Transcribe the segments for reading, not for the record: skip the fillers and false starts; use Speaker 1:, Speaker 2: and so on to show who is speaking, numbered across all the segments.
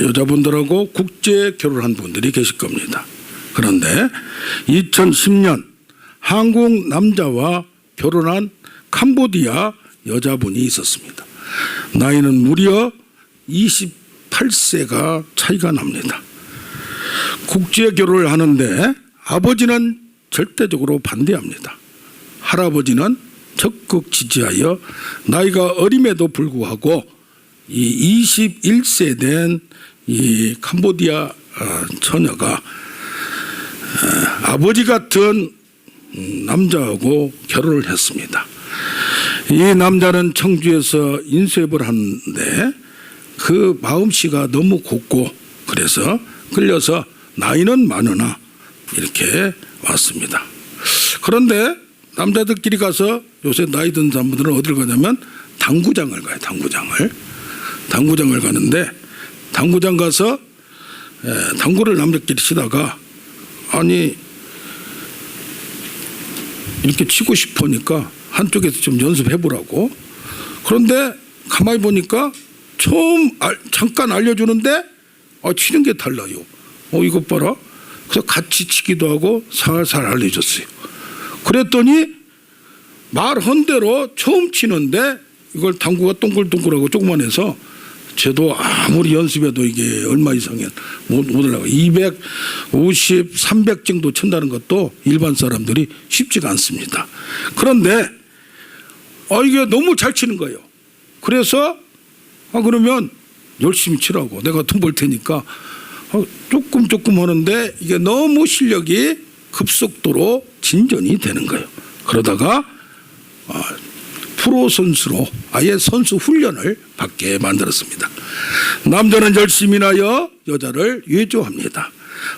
Speaker 1: 여자분들하고 국제 결혼한 분들이 계실 겁니다. 그런데 2010년 한국 남자와 결혼한 캄보디아 여자분이 있었습니다. 나이는 무려 28세가 차이가 납니다. 국제 결혼을 하는데 아버지는 절대적으로 반대합니다. 할아버지는 적극 지지하여 나이가 어림에도 불구하고 이 21세 된 이 캄보디아 처녀가 아버지 같은 남자하고 결혼을 했습니다. 이 남자는 청주에서 인수협을 하는데 그 마음씨가 너무 곱고 그래서 끌려서 나이는 많으나 이렇게 왔습니다. 그런데 남자들끼리 가서 요새 나이 든 사람들은 어디를 가냐면 당구장을 가요. 당구장을 가는데 당구장 가서 당구를 남자끼리 치다가 아니 이렇게 치고 싶으니까 한쪽에서 좀 연습해보라고. 그런데 가만히 보니까 처음 잠깐 알려주는데 치는 게 달라요. 이것 봐라. 그래서 같이 치기도 하고 살살 알려줬어요. 그랬더니 말한 대로 처음 치는데 이걸 당구가 동글동글하고 조그만해서 저도 아무리 연습해도 이게 얼마 이상은 못 올라가요. 250, 300 정도 친다는 것도 일반 사람들이 쉽지가 않습니다. 그런데 이게 너무 잘 치는 거예요. 그래서 그러면 열심히 치라고 내가 돈 벌 테니까 조금 하는데 이게 너무 실력이 급속도로 진전이 되는 거예요. 그러다가 프로 선수로 아예 선수 훈련을 받게 만들었습니다. 남자는 열심히 하여 여자를 외조합니다.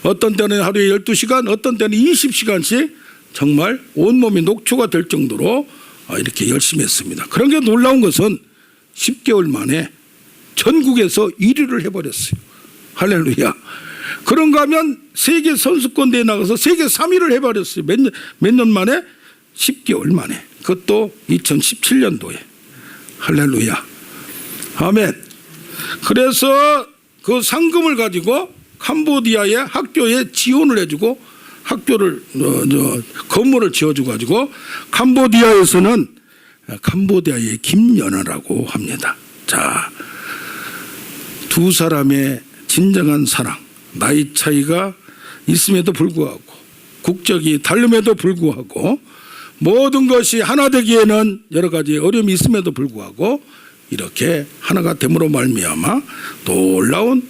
Speaker 1: 어떤 때는 하루에 12시간, 어떤 때는 20시간씩 정말 온몸이 녹초가 될 정도로 이렇게 열심히 했습니다. 그런 게 놀라운 것은 10개월 만에 전국에서 1위를 해버렸어요. 할렐루야. 그런가 하면 세계 선수권대회에 나가서 세계 3위를 해버렸어요. 몇 년 만에? 10개월 만에. 그것도 2017년도에. 할렐루야. 아멘. 그래서 그 상금을 가지고 캄보디아의 학교에 지원을 해주고 학교를 건물을 지어주고 가지고 캄보디아에서는 캄보디아의 김연아라고 합니다. 자, 두 사람의 진정한 사랑, 나이 차이가 있음에도 불구하고 국적이 다름에도 불구하고 모든 것이 하나 되기에는 여러 가지 어려움이 있음에도 불구하고 이렇게 하나가 됨으로 말미암아 놀라운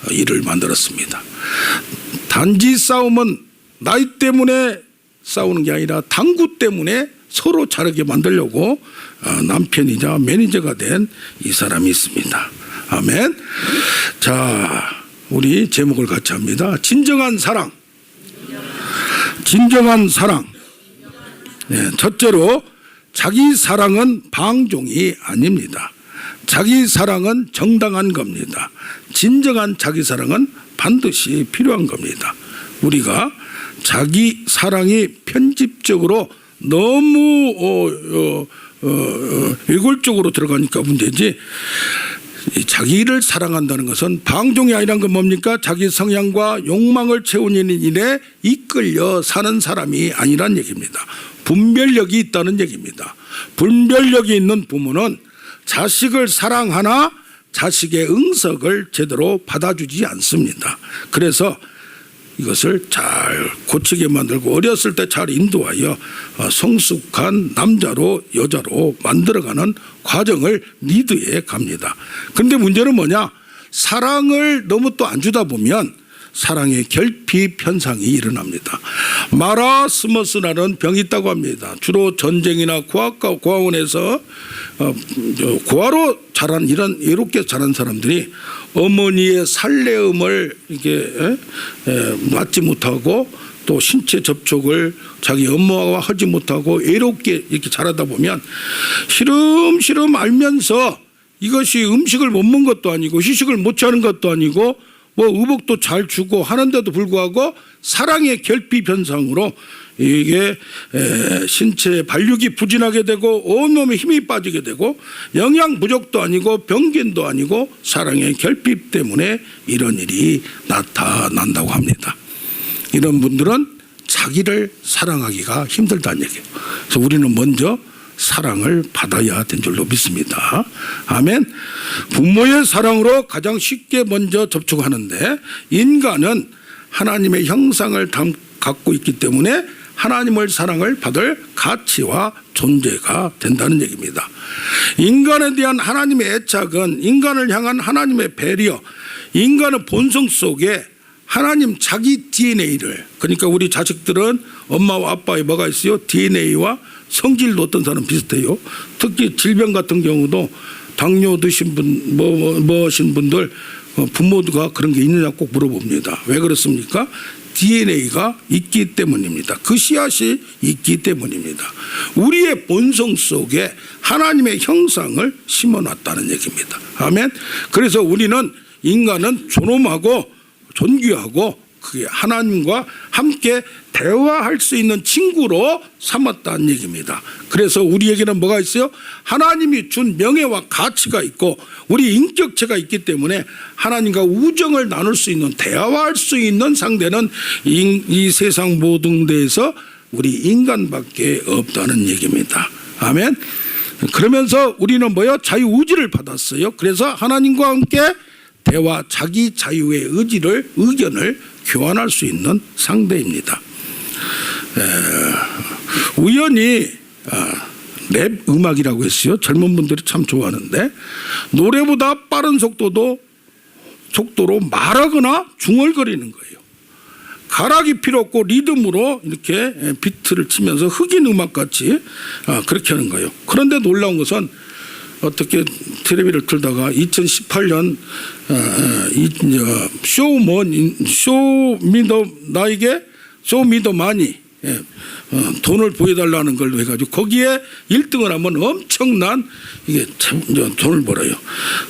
Speaker 1: 일을 만들었습니다. 단지 싸움은 나이 때문에 싸우는 게 아니라 당구 때문에 서로 자르게 만들려고 남편이자 매니저가 된 이 사람이 있습니다. 아멘. 자, 우리 제목을 같이 합니다. 진정한 사랑. 진정한 사랑. 네, 첫째로 자기 사랑은 방종이 아닙니다. 자기 사랑은 정당한 겁니다. 진정한 자기 사랑은 반드시 필요한 겁니다. 우리가 자기 사랑이 편집적으로 너무 일골적으로 들어가니까 문제지, 자기를 사랑한다는 것은 방종이 아니란 건 뭡니까? 자기 성향과 욕망을 채우는 일에 이끌려 사는 사람이 아니란 얘기입니다. 분별력이 있다는 얘기입니다. 분별력이 있는 부모는 자식을 사랑하나 자식의 응석을 제대로 받아주지 않습니다. 그래서 이것을 잘 고치게 만들고 어렸을 때 잘 인도하여 성숙한 남자로 여자로 만들어가는 과정을 리드해 갑니다. 그런데 문제는 뭐냐? 사랑을 너무 또 안 주다 보면 사랑의 결핍 현상이 일어납니다. 마라스머스라는 병이 있다고 합니다. 주로 전쟁이나 고아과 고아원에서 고아로 자란 이런 외롭게 자란 사람들이 어머니의 살레음을 이렇게 맞지 못하고 또 신체 접촉을 자기 엄마와 하지 못하고 외롭게 이렇게 자라다 보면 시름시름 알면서 이것이 음식을 못 먹는 것도 아니고 휴식을 못 취하는 것도 아니고 뭐 의복도 잘 주고 하는데도 불구하고 사랑의 결핍 현상으로 이게 신체의 발육이 부진하게 되고 온몸에 힘이 빠지게 되고 영양 부족도 아니고 병균도 아니고 사랑의 결핍 때문에 이런 일이 나타난다고 합니다. 이런 분들은 자기를 사랑하기가 힘들다는 얘기예요. 그래서 우리는 먼저 사랑을 받아야 된 줄로 믿습니다. 아멘. 부모의 사랑으로 가장 쉽게 먼저 접촉하는데 인간은 하나님의 형상을 갖고 있기 때문에 하나님의 사랑을 받을 가치와 존재가 된다는 얘기입니다. 인간에 대한 하나님의 애착은 인간을 향한 하나님의 배려, 인간의 본성 속에 하나님 자기 DNA를, 그러니까 우리 자식들은 엄마와 아빠에 뭐가 있어요? DNA와 성질도 어떤 사람 비슷해요. 특히 질병 같은 경우도 당뇨 드신 분, 뭐신 분들 부모가 그런 게 있느냐 꼭 물어봅니다. 왜 그렇습니까? DNA가 있기 때문입니다. 그 씨앗이 있기 때문입니다. 우리의 본성 속에 하나님의 형상을 심어놨다는 얘기입니다. 아멘. 그래서 우리는 인간은 존엄하고 존귀하고 그게 하나님과 함께 대화할 수 있는 친구로 삼았다는 얘기입니다. 그래서 우리에게는 뭐가 있어요? 하나님이 준 명예와 가치가 있고 우리 인격체가 있기 때문에 하나님과 우정을 나눌 수 있는, 대화할 수 있는 상대는 이 세상 모든 데에서 우리 인간밖에 없다는 얘기입니다. 아멘. 그러면서 우리는 뭐요? 자유의지를 받았어요. 그래서 하나님과 함께 대화, 자기 자유의 의견을 교환할 수 있는 상대입니다. 우연히 랩 음악이라고 했어요. 젊은 분들이 참 좋아하는데 노래보다 빠른 속도로 말하거나 중얼거리는 거예요. 가락이 필요 없고 리듬으로 이렇게 비트를 치면서 흑인 음악같이 그렇게 하는 거예요. 그런데 놀라운 것은 어떻게 텔레비를 틀다가 2018년 쇼미더 마니 돈을 보여달라는 걸로 해가지고 거기에 1등을 하면 엄청난 이게 참 돈을 벌어요.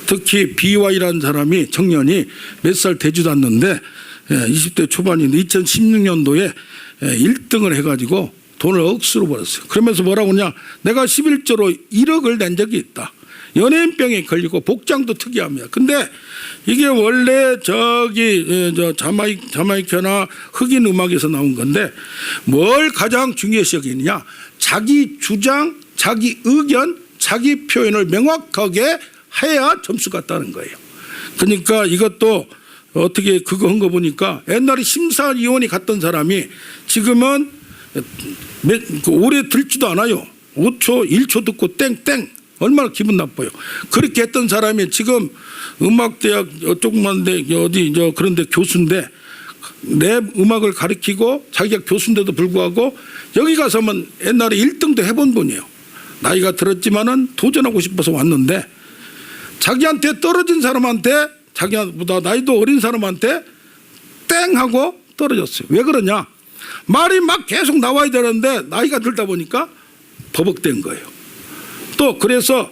Speaker 1: 특히 BY라는 사람이 청년이 몇 살 되지도 않는데 20대 초반인데 2016년도에 1등을 해가지고 돈을 억수로 벌었어요. 그러면서 뭐라고 하냐? 내가 11조로 1억을 낸 적이 있다. 연예인병에 걸리고 복장도 특이합니다. 근데 이게 원래 자마이카나 흑인 음악에서 나온 건데 뭘 가장 중요시 여기느냐? 자기 주장, 자기 의견, 자기 표현을 명확하게 해야 점수가 따는 거예요. 그러니까 이것도 어떻게 그거 한 거 보니까 옛날에 심사위원이 갔던 사람이 지금은 오래 들지도 않아요. 5초, 1초 듣고 땡땡. 얼마나 기분 나빠요. 그렇게 했던 사람이 지금 음악대학 조그만데 어디 그런데 교수인데 랩 음악을 가르치고 자기가 교수인데도 불구하고 여기 가서면 옛날에 1등도 해본 분이에요. 나이가 들었지만은 도전하고 싶어서 왔는데 자기한테 떨어진 사람한테 자기보다 나이도 어린 사람한테 땡 하고 떨어졌어요. 왜 그러냐? 말이 막 계속 나와야 되는데 나이가 들다 보니까 버벅된 거예요. 또 그래서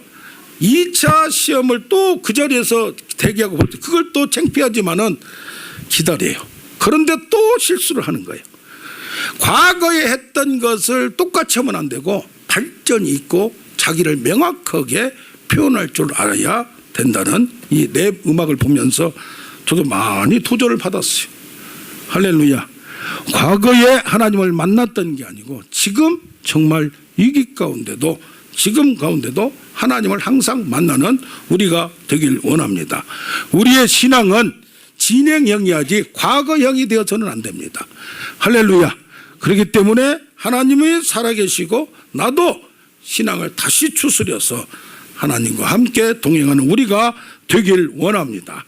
Speaker 1: 2차 시험을 또 그 자리에서 대기하고 볼 때 그걸 또 창피하지만은 기다려요. 그런데 또 실수를 하는 거예요. 과거에 했던 것을 똑같이 하면 안 되고 발전이 있고 자기를 명확하게 표현할 줄 알아야 된다는 이 랩 음악을 보면서 저도 많이 도전을 받았어요. 할렐루야. 과거에 하나님을 만났던 게 아니고 지금 정말 위기 가운데도 지금 가운데도 하나님을 항상 만나는 우리가 되길 원합니다. 우리의 신앙은 진행형이야지 과거형이 되어서는 안 됩니다. 할렐루야. 그렇기 때문에 하나님이 살아계시고 나도 신앙을 다시 추스려서 하나님과 함께 동행하는 우리가 되길 원합니다.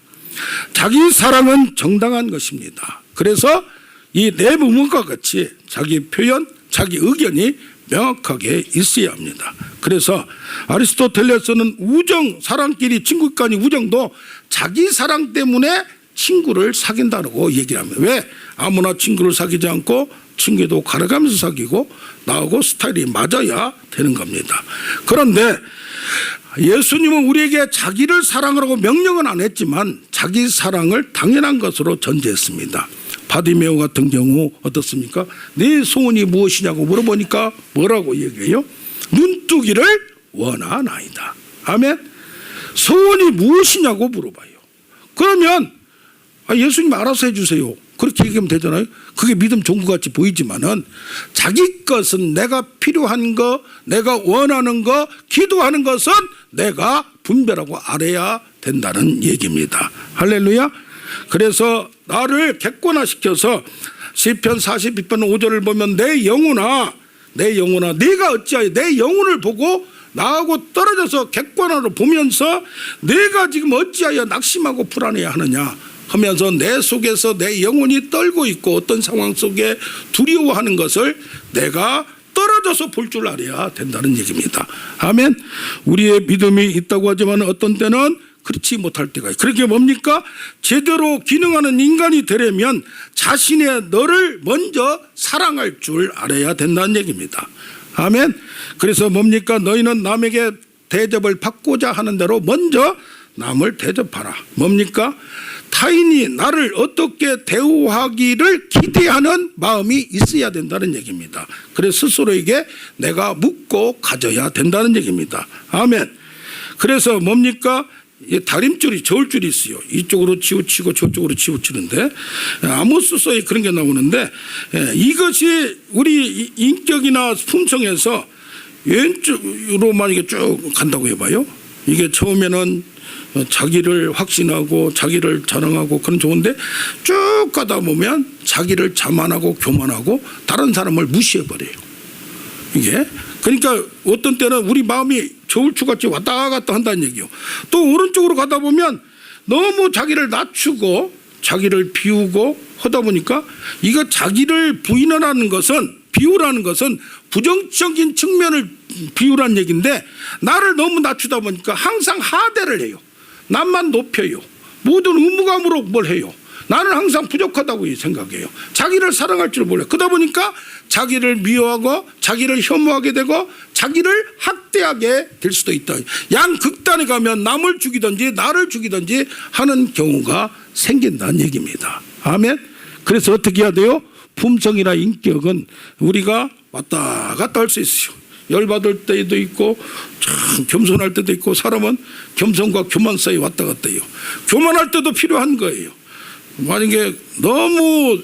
Speaker 1: 자기 사랑은 정당한 것입니다. 그래서 이 랩 음악과 같이 자기 표현, 자기 의견이 명확하게 있어야 합니다. 그래서 아리스토텔레스는 우정, 사람끼리 친구 간의 우정도 자기 사랑 때문에 친구를 사귄다고 얘기를 합니다. 왜? 아무나 친구를 사귀지 않고 친구도 가려가면서 사귀고 나하고 스타일이 맞아야 되는 겁니다. 그런데 예수님은 우리에게 자기를 사랑하라고 명령은 안 했지만 자기 사랑을 당연한 것으로 전제했습니다. 바디메오 같은 경우 어떻습니까? 네 소원이 무엇이냐고 물어보니까 뭐라고 얘기해요? 눈뜨기를 원하나이다. 아멘. 소원이 무엇이냐고 물어봐요. 그러면 예수님 알아서 해주세요. 그렇게 얘기하면 되잖아요. 그게 믿음 좋은 것 같이 보이지만은 자기 것은 내가 필요한 거, 내가 원하는 거, 기도하는 것은 내가 분별하고 알아야 된다는 얘기입니다. 할렐루야. 그래서 나를 객관화시켜서 시편 42편 5절을 보면 내 영혼아 네가 어찌하여 내 영혼을 보고 나하고 떨어져서 객관화로 보면서 내가 지금 어찌하여 낙심하고 불안해하느냐 하면서 내 속에서 내 영혼이 떨고 있고 어떤 상황 속에 두려워하는 것을 내가 떨어져서 볼 줄 알아야 된다는 얘기입니다. 아멘. 우리의 믿음이 있다고 하지만 어떤 때는 그렇지 못할 때가 있어요. 그렇게 뭡니까? 제대로 기능하는 인간이 되려면 자신의 너를 먼저 사랑할 줄 알아야 된다는 얘기입니다. 아멘. 그래서 뭡니까? 너희는 남에게 대접을 받고자 하는 대로 먼저 남을 대접하라. 뭡니까? 타인이 나를 어떻게 대우하기를 기대하는 마음이 있어야 된다는 얘기입니다. 그래서 스스로에게 내가 묻고 가져야 된다는 얘기입니다. 아멘. 그래서 뭡니까? 다림줄이 저울줄이 있어요. 이쪽으로 치우치고 저쪽으로 치우치는데 아모스서에 그런 게 나오는데 이것이 우리 인격이나 품성에서 왼쪽으로 만약에 쭉 간다고 해봐요. 이게 처음에는 자기를 확신하고 자기를 자랑하고 그런 좋은데 쭉 가다 보면 자기를 자만하고 교만하고 다른 사람을 무시해버려요. 이게 그러니까 어떤 때는 우리 마음이 저울추같이 왔다 갔다 한다는 얘기요. 또 오른쪽으로 가다 보면 너무 자기를 낮추고 자기를 비우고 하다 보니까 이거 자기를 부인하라는 것은 비우라는 것은 부정적인 측면을 비우라는 얘기인데 나를 너무 낮추다 보니까 항상 하대를 해요. 남만 높여요. 모든 의무감으로 뭘 해요. 나는 항상 부족하다고 생각해요. 자기를 사랑할 줄 몰라요. 그러다 보니까 자기를 미워하고 자기를 혐오하게 되고 자기를 학대하게 될 수도 있다. 양극단에 가면 남을 죽이든지 나를 죽이든지 하는 경우가 생긴다는 얘기입니다. 아멘. 그래서 어떻게 해야 돼요? 품성이나 인격은 우리가 왔다 갔다 할 수 있어요. 열받을 때도 있고 참 겸손할 때도 있고 사람은 겸손과 교만 사이 왔다 갔다 해요. 교만할 때도 필요한 거예요. 만약에 너무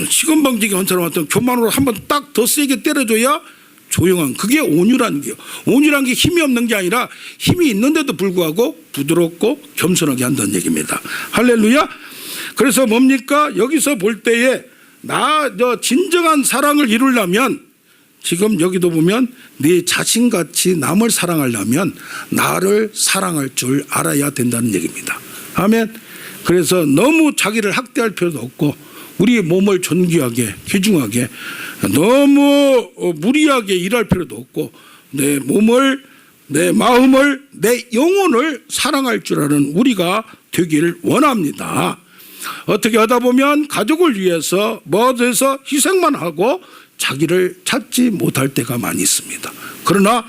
Speaker 1: 시건방지게 한 사람 같은 교만으로 한번 딱 더 세게 때려줘야 조용한 그게 온유라는 게요. 온유라는 게 힘이 없는 게 아니라 힘이 있는데도 불구하고 부드럽고 겸손하게 한다는 얘기입니다. 할렐루야. 그래서 뭡니까? 여기서 볼 때에 진정한 사랑을 이루려면 지금 여기도 보면 네 자신같이 남을 사랑하려면 나를 사랑할 줄 알아야 된다는 얘기입니다. 아멘. 그래서 너무 자기를 학대할 필요도 없고 우리 몸을 존귀하게 귀중하게 너무 무리하게 일할 필요도 없고 내 몸을 내 마음을 내 영혼을 사랑할 줄 아는 우리가 되길 원합니다. 어떻게 하다 보면 가족을 위해서 뭐해서 희생만 하고 자기를 찾지 못할 때가 많이 있습니다. 그러나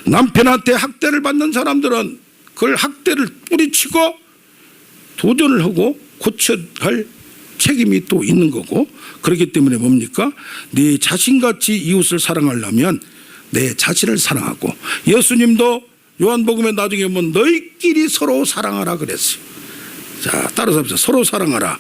Speaker 1: 남편한테 학대를 받는 사람들은 그걸 학대를 뿌리치고 도전을 하고 고쳐야 할 책임이 또 있는 거고 그렇기 때문에 뭡니까? 네 자신같이 이웃을 사랑하려면 내 자신을 사랑하고 예수님도 요한복음에 나중에 보면 너희끼리 서로 사랑하라 그랬어요. 자, 따라서 합시다. 서로 사랑하라.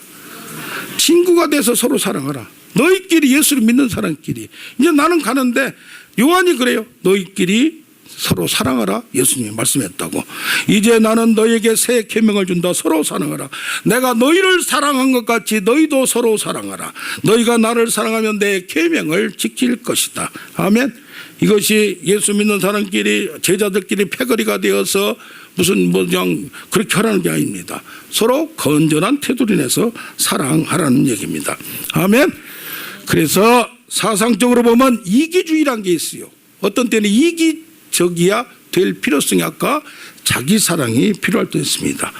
Speaker 1: 친구가 돼서 서로 사랑하라. 너희끼리 예수를 믿는 사람끼리. 이제 나는 가는데 요한이 그래요. 너희끼리 서로 사랑하라. 예수님이 말씀했다고. 이제 나는 너희에게 새 계명을 준다. 서로 사랑하라. 내가 너희를 사랑한 것 같이 너희도 서로 사랑하라. 너희가 나를 사랑하면 내 계명을 지킬 것이다. 아멘. 이것이 예수 믿는 사람끼리 제자들끼리 패거리가 되어서 무슨 그냥 그렇게 하라는 게 아닙니다. 서로 건전한 태도를 내서 사랑하라는 얘기입니다. 아멘. 그래서 사상적으로 보면 이기주의라는 게 있어요. 어떤 때는 이기적이야 될 필요성이 아까 자기 사랑이 필요할 때 있습니다.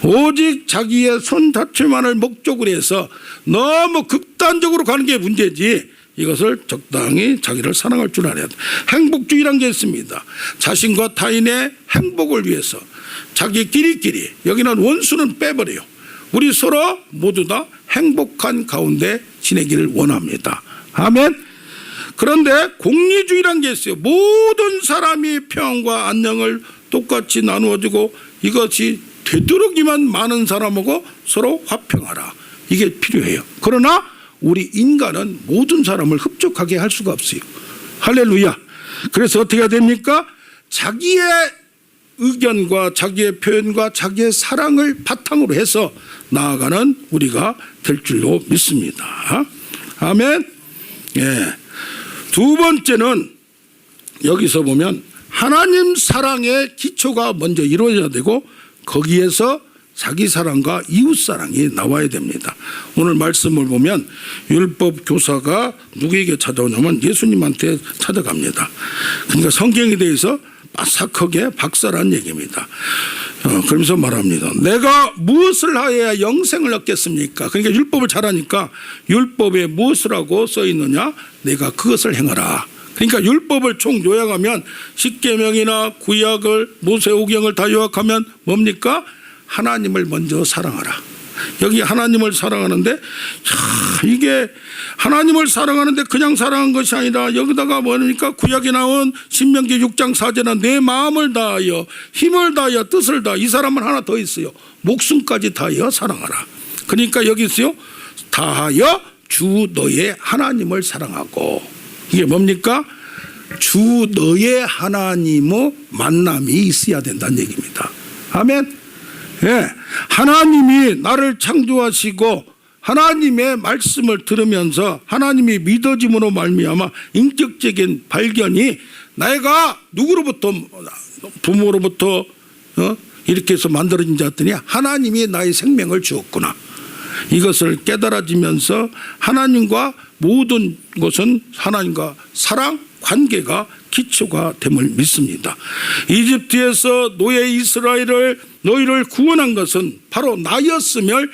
Speaker 1: 오직 자기의 손 다툼만을 목적으로 해서 너무 극단적으로 가는 게 문제지, 이것을 적당히 자기를 사랑할 줄 알아야 돼. 행복주의란 게 있습니다. 자신과 타인의 행복을 위해서 자기끼리, 여기는 원수는 빼버려요. 우리 서로 모두 다 행복한 가운데 지내기를 원합니다. 아멘. 그런데 공리주의란 게 있어요. 모든 사람이 평안과 안녕을 똑같이 나누어주고 이것이 되도록이면 많은 사람하고 서로 화평하라, 이게 필요해요. 그러나 우리 인간은 모든 사람을 흡족하게 할 수가 없어요. 할렐루야. 그래서 어떻게 해야 됩니까? 자기의 의견과 자기의 표현과 자기의 사랑을 바탕으로 해서 나아가는 우리가 될 줄로 믿습니다. 아멘. 예. 두 번째는 여기서 보면 하나님 사랑의 기초가 먼저 이루어져야 되고 거기에서 자기 사랑과 이웃 사랑이 나와야 됩니다. 오늘 말씀을 보면 율법 교사가 누구에게 찾아오냐면 예수님한테 찾아갑니다. 그러니까 성경에 대해서 바삭하게 박살한 얘기입니다. 그러면서 말합니다. 내가 무엇을 하여야 영생을 얻겠습니까? 그러니까 율법을 잘하니까 율법에 무엇을 하고 써 있느냐? 내가 그것을 행하라. 그러니까 율법을 총 요약하면 십계명이나 구약을 모세오경을 다 요약하면 뭡니까? 하나님을 먼저 사랑하라. 여기 하나님을 사랑하는데, 이게 하나님을 사랑하는데 그냥 사랑한 것이 아니라 여기다가 뭐니까 구약에 나온 신명기 6장 4절은 내 마음을 다하여 힘을 다하여 뜻을 다하여, 이 사람은 하나 더 있어요. 목숨까지 다하여 사랑하라. 그러니까 여기 있어요. 다하여 주 너의 하나님을 사랑하고, 이게 뭡니까? 주 너의 하나님의 만남이 있어야 된다는 얘기입니다. 아멘. 예, 하나님이 나를 창조하시고 하나님의 말씀을 들으면서 하나님이 믿어짐으로 말미암아 인격적인 발견이, 내가 누구로부터, 부모로부터 이렇게 해서 만들어진 자였더니 하나님이 나의 생명을 주었구나, 이것을 깨달아지면서 하나님과 모든 것은 하나님과 사랑 관계가 기초가 됨을 믿습니다. 이집트에서 노예 이스라엘을 너희를 구원한 것은 바로 나였음을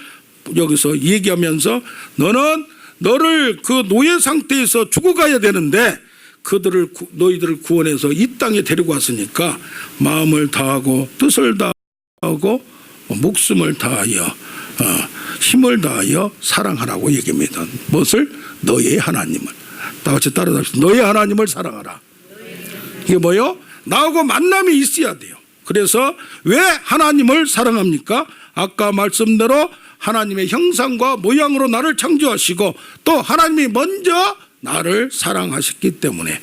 Speaker 1: 여기서 얘기하면서 너를 그 노예 상태에서 죽어가야 되는데 너희들을 구원해서 이 땅에 데리고 왔으니까 마음을 다하고 뜻을 다하고 목숨을 다하여 힘을 다하여 사랑하라고 얘기합니다. 무엇을? 너의 하나님을. 다 같이 따라합시다. 너의 하나님을 사랑하라. 이게 뭐요? 나하고 만남이 있어야 돼요. 그래서 왜 하나님을 사랑합니까? 아까 말씀대로 하나님의 형상과 모양으로 나를 창조하시고 또 하나님이 먼저 나를 사랑하셨기 때문에,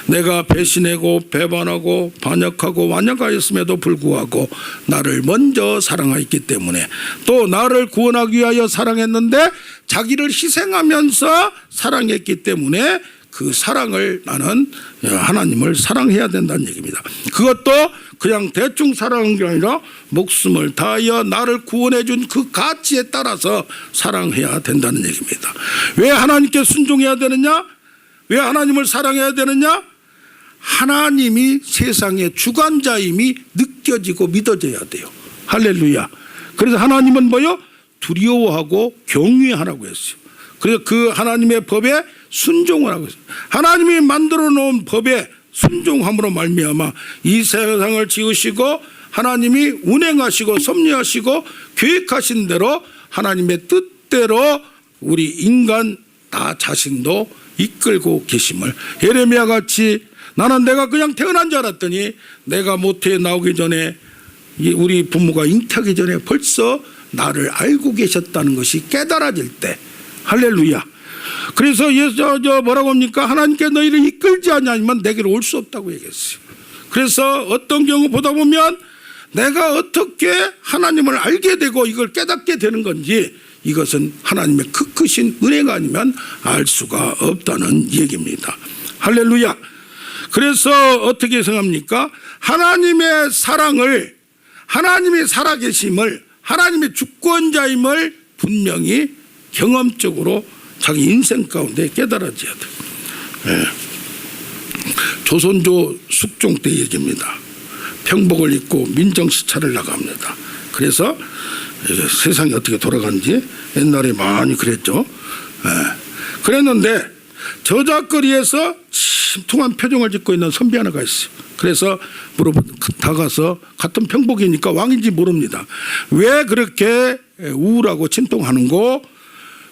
Speaker 1: 내가 배신하고 배반하고 반역하고 완역하였음에도 불구하고 나를 먼저 사랑하였기 때문에, 또 나를 구원하기 위하여 사랑했는데 자기를 희생하면서 사랑했기 때문에 그 사랑을, 나는 하나님을 사랑해야 된다는 얘기입니다. 그것도 그냥 대충 사랑한 게 아니라 목숨을 다하여 나를 구원해 준 그 가치에 따라서 사랑해야 된다는 얘기입니다. 왜 하나님께 순종해야 되느냐? 왜 하나님을 사랑해야 되느냐? 하나님이 세상의 주관자임이 느껴지고 믿어져야 돼요. 할렐루야. 그래서 하나님은 뭐요? 두려워하고 경외하라고 했어요. 그래서 그 하나님의 법에 순종을 하고 있어요. 하나님이 만들어 놓은 법에 순종함으로 말미암아 이 세상을 지으시고 하나님이 운행하시고 섭리하시고 계획하신 대로 하나님의 뜻대로 우리 인간 나 자신도 이끌고 계심을, 예레미야 같이 나는 내가 그냥 태어난 줄 알았더니 내가 모태에 나오기 전에 우리 부모가 잉태하기 전에 벌써 나를 알고 계셨다는 것이 깨달아질 때, 할렐루야. 그래서 뭐라고 합니까? 하나님께 너희를 이끌지 않냐면 내게로 올 수 없다고 얘기했어요. 그래서 어떤 경우 보다 보면 내가 어떻게 하나님을 알게 되고 이걸 깨닫게 되는 건지, 이것은 하나님의 크신 은혜가 아니면 알 수가 없다는 얘기입니다. 할렐루야. 그래서 어떻게 생각합니까? 하나님의 사랑을, 하나님의 살아계심을, 하나님의 주권자임을 분명히 경험적으로 자기 인생 가운데 깨달아져야 돼요. 예. 조선조 숙종 때 얘기입니다. 평복을 입고 민정시찰을 나갑니다. 그래서 세상이 어떻게 돌아가는지 옛날에 많이 그랬죠. 그랬는데 저작거리에서 심퉁한 표정을 짓고 있는 선비 하나가 있어요. 그래서 다가서 같은 평복이니까 왕인지 모릅니다. 왜 그렇게 우울하고 침통하는고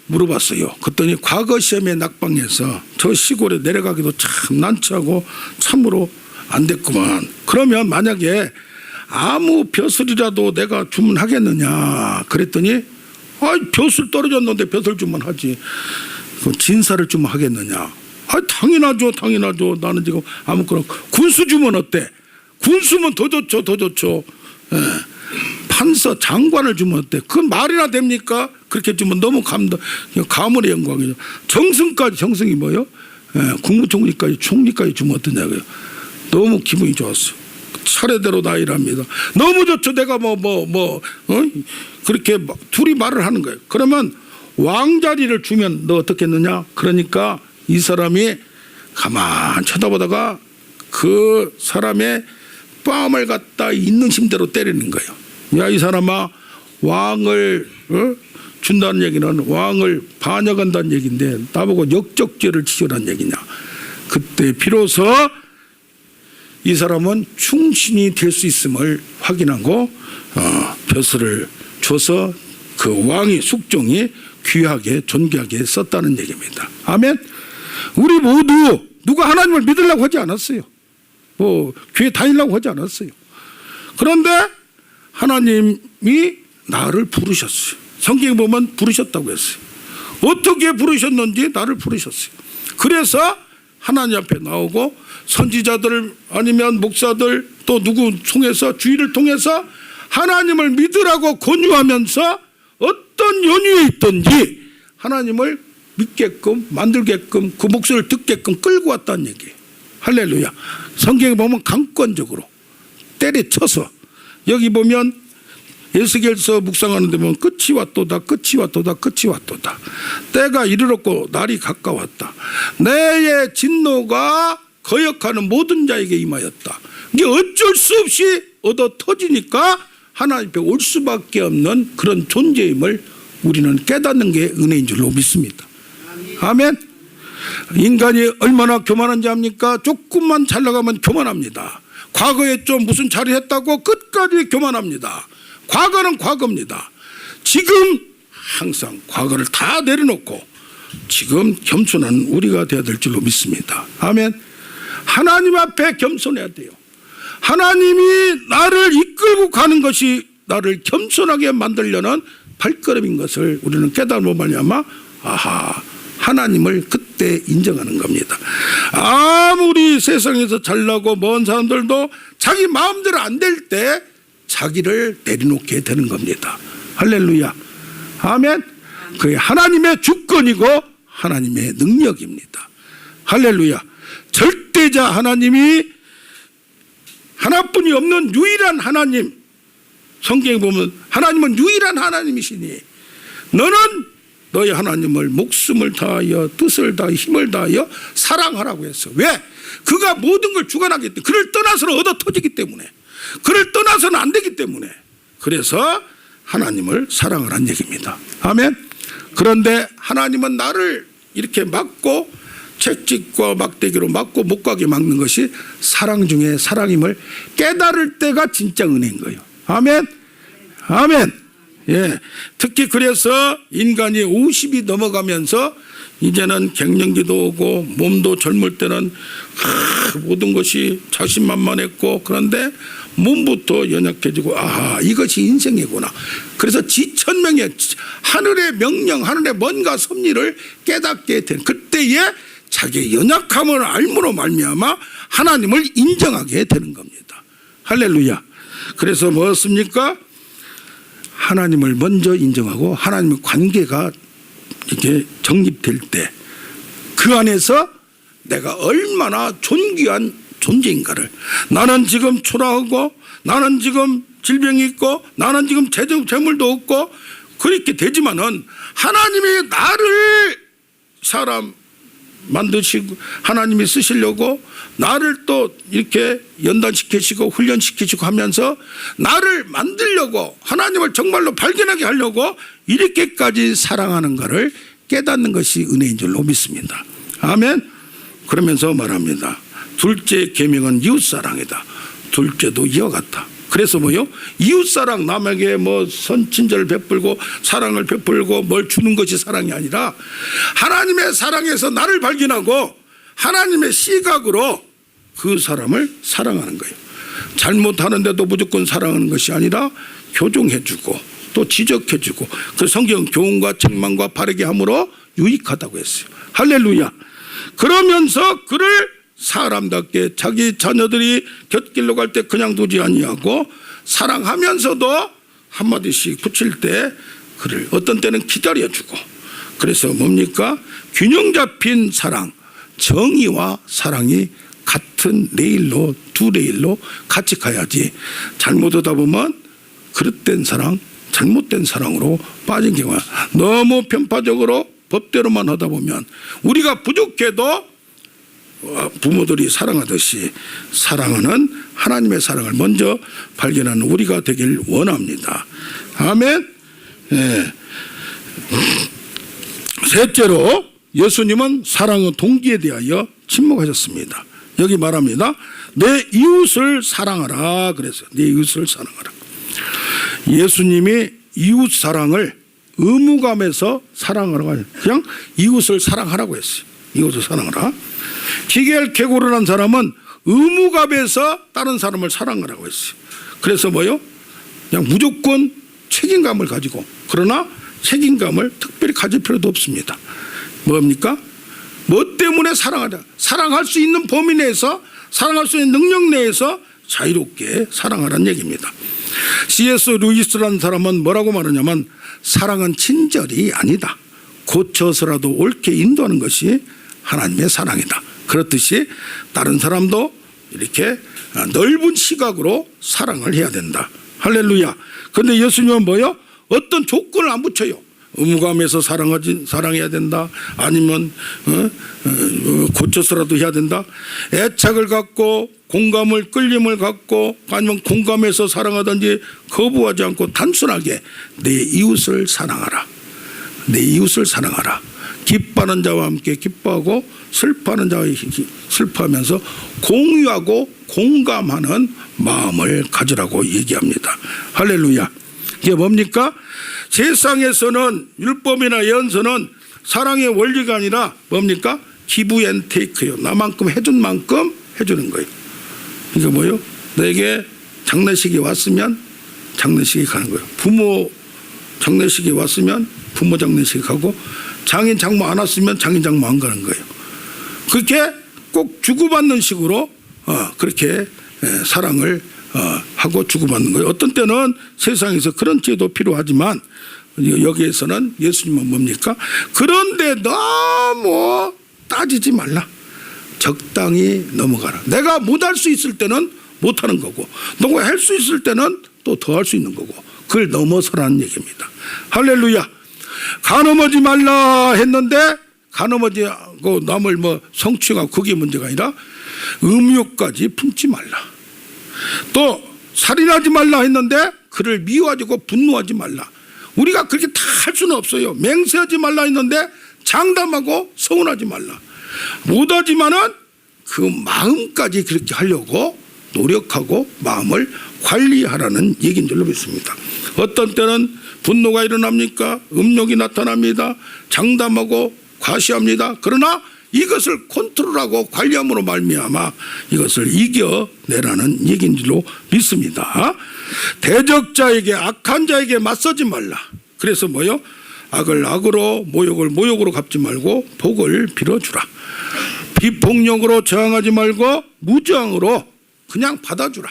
Speaker 1: 물어봤어요. 그랬더니 과거 시험에 낙방해서 저 시골에 내려가기도 참 난처하고 참으로 안 됐구만. 그러면 만약에 아무 벼슬이라도 내가 주문하겠느냐 그랬더니 벼슬 떨어졌는데 벼슬 주문하지 진사를 주문하겠느냐. 당연하죠. 나는 지금 아무거나 군수 주면 어때? 군수면 더 좋죠. 판서 장관을 주면 어때? 그건 말이나 됩니까? 그렇게 주면 너무 가물의 영광이죠. 정승이 뭐요? 국무총리까지 총리까지 주면 어떠냐고요. 너무 기분이 좋았어요. 차례대로 다 일합니다. 너무 좋죠. 내가 그렇게 둘이 말을 하는 거예요. 그러면 왕자리를 주면 너 어떻겠느냐? 그러니까 이 사람이 가만 쳐다보다가 그 사람의 뺨을 갖다 있는 힘대로 때리는 거예요. 야, 이 사람아, 왕을 준다는 얘기는 왕을 반역한다는 얘기인데 나보고 역적죄를 지으라는 얘기냐. 그때 비로소 이 사람은 충신이 될 수 있음을 확인하고 벼슬을 줘서 그 왕의 숙종이 귀하게 존귀하게 썼다는 얘기입니다. 아멘. 우리 모두 누가 하나님을 믿으려고 하지 않았어요. 교회 다니려고 하지 않았어요. 그런데 하나님이 나를 부르셨어요. 성경에 보면 부르셨다고 했어요. 어떻게 부르셨는지 나를 부르셨어요. 그래서 하나님 앞에 나오고 선지자들 아니면 목사들 또 누구 통해서 주의를 통해서 하나님을 믿으라고 권유하면서 어떤 연유에 있든지 하나님을 믿게끔 만들게끔 그 목소리를 듣게끔 끌고 왔다는 얘기예요. 할렐루야. 성경에 보면 강권적으로 때려쳐서 여기 보면 에스겔서 묵상하는데 보면 끝이 왔도다 때가 이르렀고 날이 가까웠다. 내의 진노가 거역하는 모든 자에게 임하였다. 이게 어쩔 수 없이 얻어 터지니까 하나님 앞에 올 수밖에 없는 그런 존재임을 우리는 깨닫는 게 은혜인 줄로 믿습니다. 아멘. 인간이 얼마나 교만한지 압니까? 조금만 잘 나가면 교만합니다. 과거에 좀 무슨 잘을 했다고 끝까지 교만합니다. 과거는 과거입니다. 지금 항상 과거를 다 내려놓고 지금 겸손한 우리가 되어야 될 줄로 믿습니다. 아멘. 하나님 앞에 겸손해야 돼요. 하나님이 나를 이끌고 가는 것이 나를 겸손하게 만들려는 발걸음인 것을 우리는 깨달음으로 말미암아 하나님을 그때 인정하는 겁니다. 아무리 세상에서 잘나고 먼 사람들도 자기 마음대로 안 될 때 자기를 내려놓게 되는 겁니다. 할렐루야. 아멘. 그게 하나님의 주권이고 하나님의 능력입니다. 할렐루야. 절대자 하나님이 하나뿐이 없는 유일한 하나님. 성경에 보면 하나님은 유일한 하나님이시니 너는 너희 하나님을 목숨을 다하여 뜻을 다하여 힘을 다하여 사랑하라고 했어. 왜? 그가 모든 걸 주관하기 때문에. 그를 떠나서는 얻어 터지기 때문에. 그를 떠나서는 안 되기 때문에. 그래서 하나님을 사랑하라는 얘기입니다. 아멘. 그런데 하나님은 나를 이렇게 막고 채찍과 막대기로 막고 못 가게 막는 것이 사랑 중에 사랑임을 깨달을 때가 진짜 은혜인 거예요. 아멘. 아멘. 예. 특히 그래서 인간이 50이 넘어가면서 이제는 갱년기도 오고 몸도 젊을 때는 모든 것이 자신만만했고 그런데 몸부터 연약해지고 이것이 인생이구나. 그래서 지천명의 하늘의 명령, 하늘의 뭔가 섭리를 깨닫게 된 그때에 자기의 연약함을 알므로 말미암아 하나님을 인정하게 되는 겁니다. 할렐루야. 그래서 뭐였습니까? 하나님을 먼저 인정하고 하나님의 관계가 이렇게 정립될 때 그 안에서 내가 얼마나 존귀한 존재인가를, 나는 지금 초라하고 나는 지금 질병이 있고 나는 지금 재물도 없고 그렇게 되지만은 하나님이 나를 사람 만드시고 하나님이 쓰시려고 나를 또 이렇게 연단시키시고 훈련시키시고 하면서 나를 만들려고 하나님을 정말로 발견하게 하려고 이렇게까지 사랑하는 것을 깨닫는 것이 은혜인 줄로 믿습니다. 아멘. 그러면서 말합니다. 둘째 계명은 이웃사랑이다. 둘째도 이와 같다. 그래서 뭐요? 이웃사랑, 남에게 뭐 선친절을 베풀고 사랑을 베풀고 뭘 주는 것이 사랑이 아니라 하나님의 사랑에서 나를 발견하고 하나님의 시각으로 그 사람을 사랑하는 거예요. 잘못하는데도 무조건 사랑하는 것이 아니라 교정해주고 또 지적해주고, 그 성경 교훈과 책망과 바르게 함으로 유익하다고 했어요. 할렐루야. 그러면서 그를 사람답게 자기 자녀들이 곁길로 갈 때 그냥 두지 아니하고 사랑하면서도 한마디씩 붙일 때 그를 어떤 때는 기다려주고, 그래서 뭡니까? 균형 잡힌 사랑, 정의와 사랑이 같은 레일로, 두 레일로 같이 가야지 잘못하다 보면 그릇된 사랑, 잘못된 사랑으로 빠진 경우가, 너무 편파적으로 법대로만 하다 보면 우리가 부족해도 부모들이 사랑하듯이 사랑하는 하나님의 사랑을 먼저 발견하는 우리가 되길 원합니다. 아멘. 네. 셋째로 예수님은 사랑의 동기에 대하여 침묵하셨습니다. 여기 말합니다. 내 이웃을 사랑하라. 그래서 내 이웃을 사랑하라. 예수님이 이웃 사랑을 의무감에서 사랑하라고 하죠. 그냥 이웃을 사랑하라고 했어요. 이웃을 사랑하라. 기겔케고를 한 사람은 의무감에서 다른 사람을 사랑하라고 했어요. 그래서 뭐요? 그냥 무조건 책임감을 가지고, 그러나 책임감을 특별히 가질 필요도 없습니다. 뭡니까? 뭐 때문에 사랑하자? 사랑할 수 있는 범위 내에서, 사랑할 수 있는 능력 내에서 자유롭게 사랑하라는 얘기입니다. C.S. 루이스라는 사람은 뭐라고 말하냐면, 사랑은 친절이 아니다. 고쳐서라도 옳게 인도하는 것이 하나님의 사랑이다. 그렇듯이 다른 사람도 이렇게 넓은 시각으로 사랑을 해야 된다. 할렐루야. 그런데 예수님은 뭐요? 어떤 조건을 안 붙여요. 의무감에서 사랑해야 된다. 아니면 고쳐서라도 해야 된다. 애착을 갖고 공감을, 끌림을 갖고, 아니면 공감해서 사랑하든지 거부하지 않고 단순하게 내 이웃을 사랑하라. 내 이웃을 사랑하라. 기뻐하는 자와 함께 기뻐하고 슬퍼하는 자와 슬퍼하면서 공유하고 공감하는 마음을 가지라고 얘기합니다. 할렐루야. 이게 뭡니까? 세상에서는 율법이나 예언서는 사랑의 원리가 아니라 뭡니까? 기브 앤 테이크요. 나만큼 해준 만큼 해주는 거예요. 이게 뭐예요? 너에게 장례식이 왔으면 장례식이 가는 거예요. 부모 장례식이 왔으면 부모 장례식이 가고, 장인 장모 안 왔으면 장인 장모 안 가는 거예요. 그렇게 꼭 주고받는 식으로 그렇게 사랑을 하고 주고받는 거예요. 어떤 때는 세상에서 그런 제도 필요하지만 여기에서는 예수님은 뭡니까? 그런데 너무 따지지 말라. 적당히 넘어가라. 내가 못할 수 있을 때는 못하는 거고, 너가 할 수 있을 때는 또 더 할 수 있는 거고, 그걸 넘어서라는 얘기입니다. 할렐루야. 가늠하지 말라 했는데 가늠하고 남을 뭐 성추행하고 그게 문제가 아니라 음욕까지 품지 말라. 또 살인하지 말라 했는데 그를 미워하고 분노하지 말라. 우리가 그렇게 다 할 수는 없어요. 맹세하지 말라 했는데 장담하고 서운하지 말라. 못하지만은 그 마음까지 그렇게 하려고 노력하고 마음을 관리하라는 얘기인 줄로 믿습니다. 어떤 때는 분노가 일어납니까? 음욕이 나타납니다. 장담하고 과시합니다. 그러나 이것을 컨트롤하고 관리함으로 말미암아 이것을 이겨내라는 얘기인 줄로 믿습니다. 대적자에게, 악한 자에게 맞서지 말라. 그래서 뭐요? 악을 악으로, 모욕을 모욕으로 갚지 말고 복을 빌어주라. 비폭력으로 저항하지 말고 무저항으로 그냥 받아주라.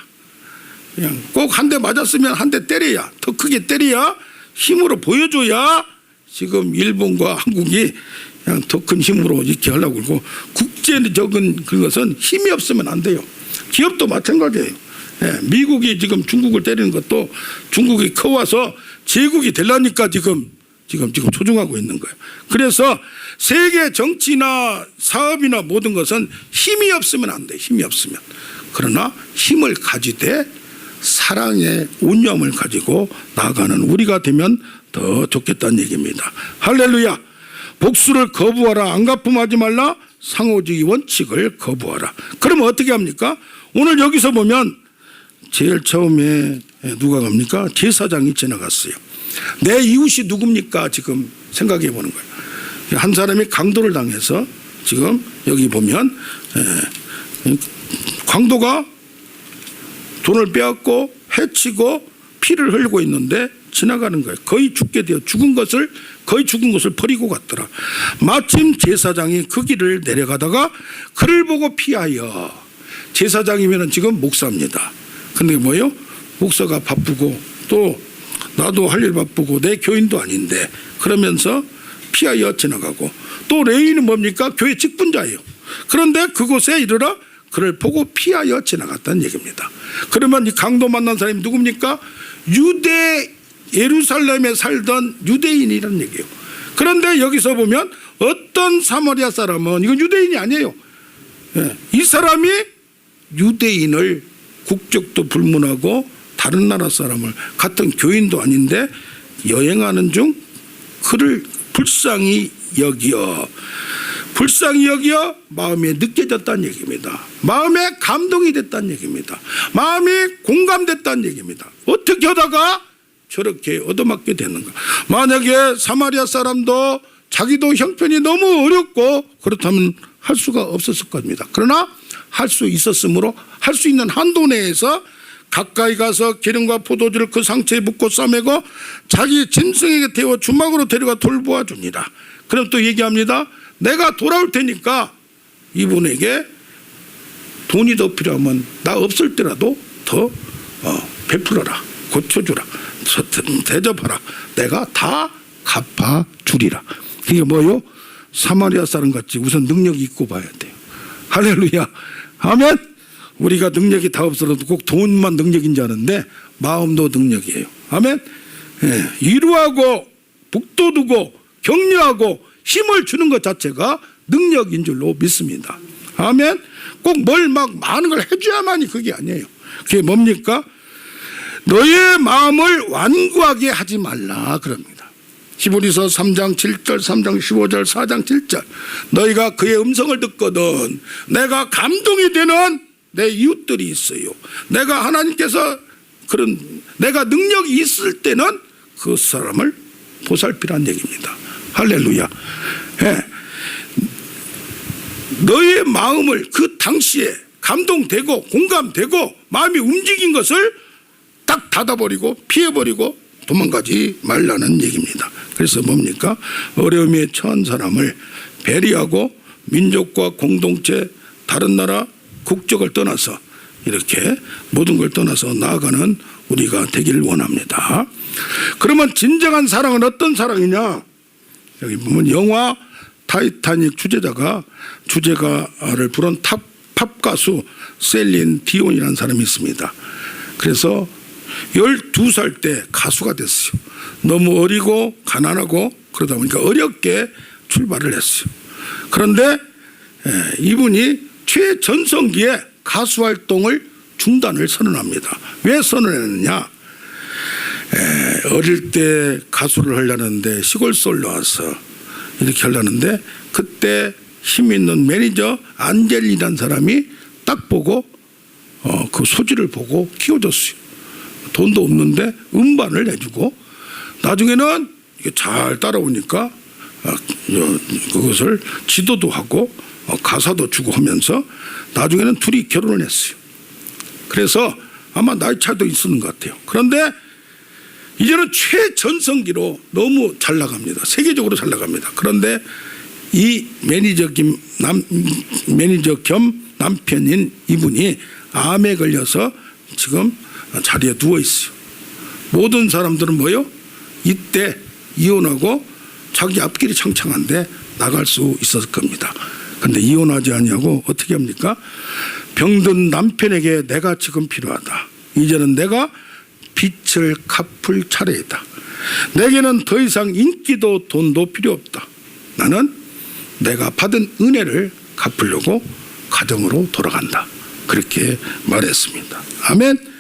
Speaker 1: 그냥 꼭 한 대 맞았으면 한 대 때려야, 더 크게 때려야, 힘으로 보여줘야 지금 일본과 한국이 그냥 더 큰 힘으로 이렇게 하려고 그러고, 국제적인 그것은 힘이 없으면 안 돼요. 기업도 마찬가지예요. 미국이 지금 중국을 때리는 것도 중국이 커와서 제국이 되려니까 지금 지금 조종하고 있는 거예요. 그래서 세계 정치나 사업이나 모든 것은 힘이 없으면 안 돼. 힘이 없으면. 그러나 힘을 가지되 사랑의 온유함을 가지고 나아가는 우리가 되면 더 좋겠다는 얘기입니다. 할렐루야. 복수를 거부하라. 안갚음하지 말라. 상호주의 원칙을 거부하라. 그러면 어떻게 합니까? 오늘 여기서 보면 제일 처음에 누가 갑니까? 제사장이 지나갔어요. 내 이웃이 누굽니까? 지금 생각해 보는 거예요. 한 사람이 강도를 당해서 지금 여기 보면 강도가 돈을 빼앗고 해치고 피를 흘리고 있는데 지나가는 거예요. 거의 죽게 되어 거의 죽은 것을 버리고 갔더라. 마침 제사장이 그 길을 내려가다가 그를 보고 피하여. 제사장이면 지금 목사입니다. 근데 뭐예요? 목사가 바쁘고 또 나도 할 일 바쁘고 내 교인도 아닌데 그러면서 피하여 지나가고 또 레위는 뭡니까? 교회 직분자예요. 그런데 그곳에 이르러 그를 보고 피하여 지나갔다는 얘기입니다. 그러면 이 강도 만난 사람이 누굽니까? 예루살렘에 살던 유대인이라는 얘기예요. 그런데 여기서 보면 어떤 사마리아 사람은 이건 유대인이 아니에요. 이 사람이 유대인을 국적도 불문하고 다른 나라 사람을 같은 교인도 아닌데 여행하는 중 그를 불쌍히 여기어 마음에 느껴졌다는 얘기입니다. 마음에 감동이 됐다는 얘기입니다. 마음이 공감됐다는 얘기입니다. 어떻게 하다가 저렇게 얻어맞게 되는가. 만약에 사마리아 사람도 자기도 형편이 너무 어렵고 그렇다면 할 수가 없었을 겁니다. 그러나 할 수 있었으므로 할 수 있는 한도 내에서 가까이 가서 기름과 포도주를 그 상처에 붓고 싸매고 자기 짐승에게 태워 주막으로 데려가 돌보아 줍니다. 그럼 또 얘기합니다. 내가 돌아올 테니까 이분에게 돈이 더 필요하면 나 없을 때라도 더 베풀어라. 고쳐주라. 대접하라. 내가 다 갚아주리라. 이게 뭐요? 사마리아 사람 같이 우선 능력이 있고 봐야 돼요. 할렐루야. 아멘. 우리가 능력이 다 없어도 꼭 돈만 능력인 줄 아는데 마음도 능력이에요. 아멘. 위로하고 북돋우고 격려하고 힘을 주는 것 자체가 능력인 줄로 믿습니다. 아멘. 꼭 뭘 막 많은 걸 해줘야만이 그게 아니에요. 그게 뭡니까? 너의 마음을 완고하게 하지 말라 그럽니다. 히브리서 3장 7절 3장 15절 4장 7절 너희가 그의 음성을 듣거든 내가 감동이 되는 내 이웃들이 있어요. 내가 하나님께서 내가 능력이 있을 때는 그 사람을 보살피라는 얘기입니다. 할렐루야. 너의 마음을 그 당시에 감동되고 공감되고 마음이 움직인 것을 딱 닫아버리고 피해버리고 도망가지 말라는 얘기입니다. 그래서 뭡니까? 어려움에 처한 사람을 배려하고 민족과 공동체 다른 나라 국적을 떠나서 이렇게 모든 걸 떠나서 나아가는 우리가 되기를 원합니다. 그러면 진정한 사랑은 어떤 사랑이냐? 여기 보면 영화 타이타닉 주제가를 부른 팝 가수 셀린 디온이라는 사람이 있습니다. 그래서 12살 때 가수가 됐어요. 너무 어리고 가난하고 그러다 보니까 어렵게 출발을 했어요. 그런데 이분이 최전성기에 가수 활동을 중단을 선언합니다. 왜 선언했느냐? 어릴 때 가수를 하려는데 시골서울로 와서 이렇게 하려는데 그때 힘 있는 매니저 안젤이라는 사람이 딱 보고 그 소질을 보고 키워줬어요. 돈도 없는데 음반을 내주고 나중에는 이게 잘 따라오니까 그것을 지도도 하고 가사도 주고 하면서 나중에는 둘이 결혼을 했어요. 그래서 아마 나이 차이도 있었는 것 같아요. 그런데 이제는 최전성기로 너무 잘 나갑니다. 세계적으로 잘 나갑니다. 그런데 이 매니저 겸 남편인 이분이 암에 걸려서 지금 자리에 누워 있어요. 모든 사람들은 뭐요? 이때 이혼하고 자기 앞길이 창창한데 나갈 수 있었을 겁니다. 그런데 이혼하지 않냐고 어떻게 합니까? 병든 남편에게 내가 지금 필요하다. 이제는 내가 빚을 갚을 차례이다. 내게는 더 이상 인기도 돈도 필요 없다. 나는 내가 받은 은혜를 갚으려고 가정으로 돌아간다. 그렇게 말했습니다. 아멘.